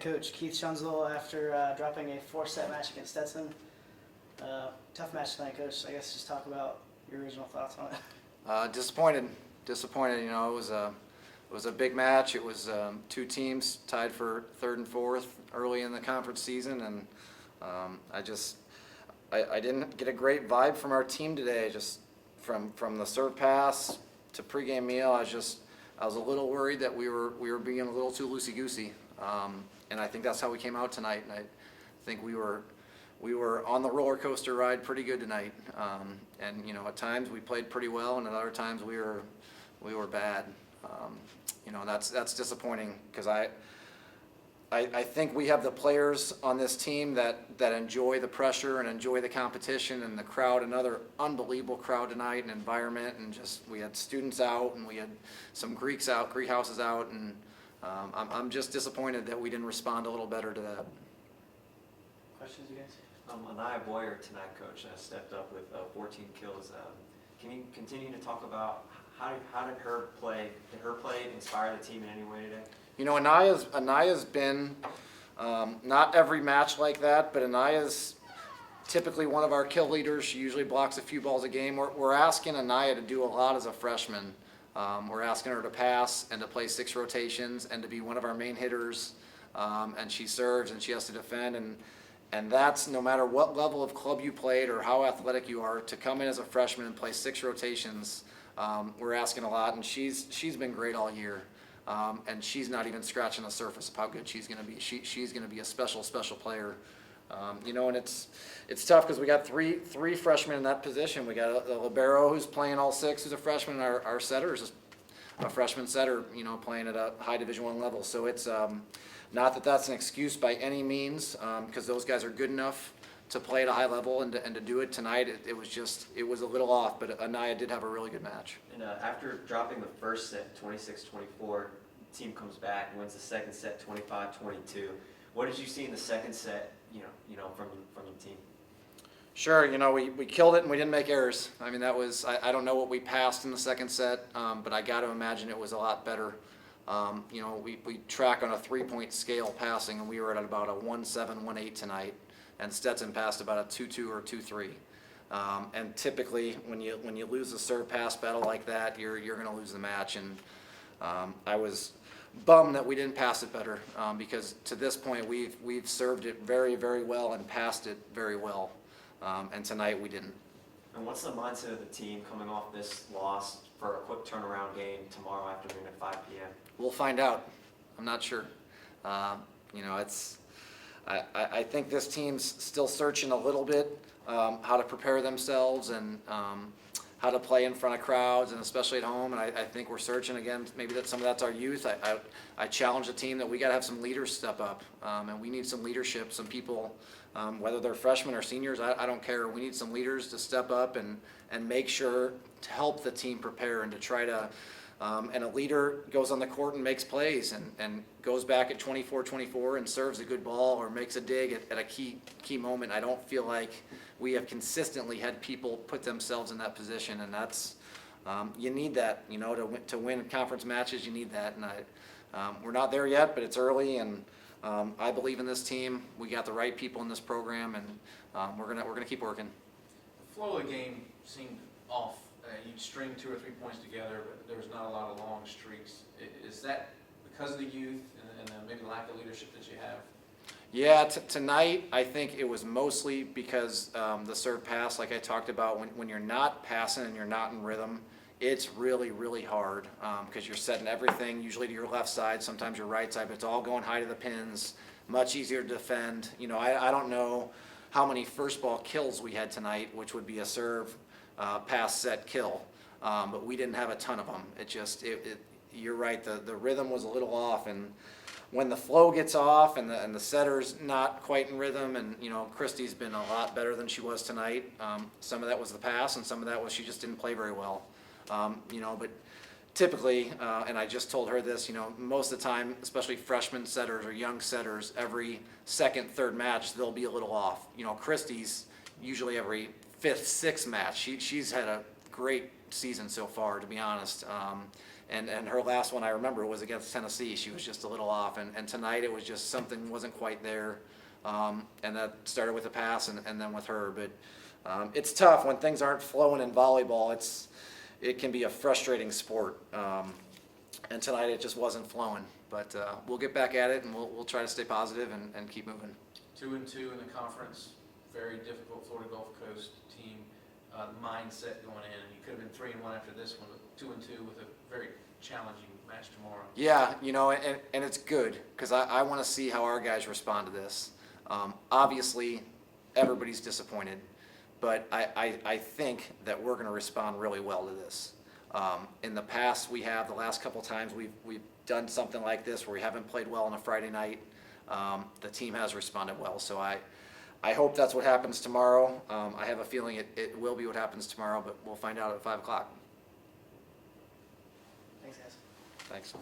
Coach Keith Schunzel after dropping a 4-set match against Stetson. Tough match tonight, Coach. I guess just talk about your original thoughts on it. Disappointed. You know, it was a big match. It was two teams tied for third and fourth early in the conference season, and I didn't get a great vibe from our team today. Just from the serve pass to pregame meal, I was a little worried that we were being a little too loosey-goosey, and I think that's how we came out tonight. And I think we were on the roller coaster ride pretty good tonight. And you know, at times we played pretty well, and at other times we were bad. You know, that's disappointing because I think we have the players on this team that enjoy the pressure and enjoy the competition, and the crowd, another unbelievable crowd tonight and environment, and just we had students out and we had some Greek houses out, and I'm just disappointed that we didn't respond a little better to that. Questions, you guys? Anaya Boyer tonight, Coach, stepped up with 14 kills. Can you continue to talk about how did her play inspire the team in any way today? You know, Anaya's been not every match like that, but Anaya's typically one of our kill leaders. She usually blocks a few balls a game. We're asking Anaya to do a lot as a freshman. We're asking her to pass and to play 6 rotations and to be one of our main hitters. And she serves and she has to defend, and that's no matter what level of club you played or how athletic you are, to come in as a freshman and play 6 rotations. We're asking a lot, and she's been great all year. And she's not even scratching the surface of how good she's going to be. She's going to be a special player. You know, and it's tough because we got three freshmen in that position. We got a libero who's playing all 6, who's a freshman, and our setter is a freshman setter, you know, playing at a high Division I level. So it's not that that's an excuse by any means, because those guys are good enough to play at a high level, and to do it tonight, it was a little off, but Anaya did have a really good match. And after dropping the first set 26-24, the team comes back and wins the second set 25-22. What did you see in the second set, you know, from your team? Sure, you know, we killed it and we didn't make errors. I mean, that was, I don't know what we passed in the second set, but I got to imagine it was a lot better. You know, we track on a 3-point scale passing, and we were at about a 1.7, 1.8 tonight. And Stetson passed about a 2.2 or 2.3. And typically, when you lose a serve pass battle like that, you're going to lose the match. And I was bummed that we didn't pass it better, because to this point we've served it very, very well and passed it very well. And tonight we didn't. And what's the mindset of the team coming off this loss for a quick turnaround game tomorrow afternoon at 5 p.m.? We'll find out. I'm not sure. You know, I think this team's still searching a little bit how to prepare themselves and how to play in front of crowds, and especially at home. And I think we're searching again. Maybe that some of that's our youth. I challenge the team that we got to have some leaders step up, and we need some leadership, some people, whether they're freshmen or seniors. I don't care. We need some leaders to step up and make sure to help the team prepare and to try to. And a leader goes on the court and makes plays and goes back at 24-24 and serves a good ball or makes a dig at a key moment. I don't feel like we have consistently had people put themselves in that position, and that's you need that, you know, to win conference matches. You need that, and we're not there yet, but it's early, and I believe in this team. We got the right people in this program, and we're gonna keep working. The flow of the game seemed off. You'd string 2 or 3 points together, but there was not a lot of long streaks. Is that because of the youth and maybe lack of leadership that you have? Yeah, tonight I think it was mostly because the serve pass, like I talked about, when you're not passing and you're not in rhythm, it's really, really hard because you're setting everything usually to your left side, sometimes your right side, but it's all going high to the pins, much easier to defend. You know, I don't know how many first ball kills we had tonight, which would be a serve, pass, set, kill, but we didn't have a ton of them. You're right, the rhythm was a little off, and when the flow gets off and the setter's not quite in rhythm, and you know, Christy's been a lot better than she was tonight. Some of that was the pass, and some of that was she just didn't play very well. You know, but typically, and I just told her this, you know, most of the time, especially freshman setters or young setters, every second, third match, they'll be a little off. You know, Christy's usually every 5th, 6th match. She's had a great season so far, to be honest. And her last one I remember was against Tennessee. She was just a little off, and tonight it was just something wasn't quite there. And that started with a pass and then with her. But it's tough when things aren't flowing in volleyball. It can be a frustrating sport. And tonight it just wasn't flowing. But we'll get back at it, and we'll try to stay positive and keep moving. 2-2 in the conference, very difficult Florida Gulf Coast team. Mindset going in, and you could have been 3-1 after this one, but 2-2 with a very challenging match tomorrow. Yeah, and it's good because I want to see how our guys respond to this. Obviously, everybody's disappointed, but I think that we're going to respond really well to this. In the past, the last couple times we've done something like this where we haven't played well on a Friday night. The team has responded well, so I hope that's what happens tomorrow. I have a feeling it will be what happens tomorrow, but we'll find out at 5 o'clock. Thanks, guys. Thanks.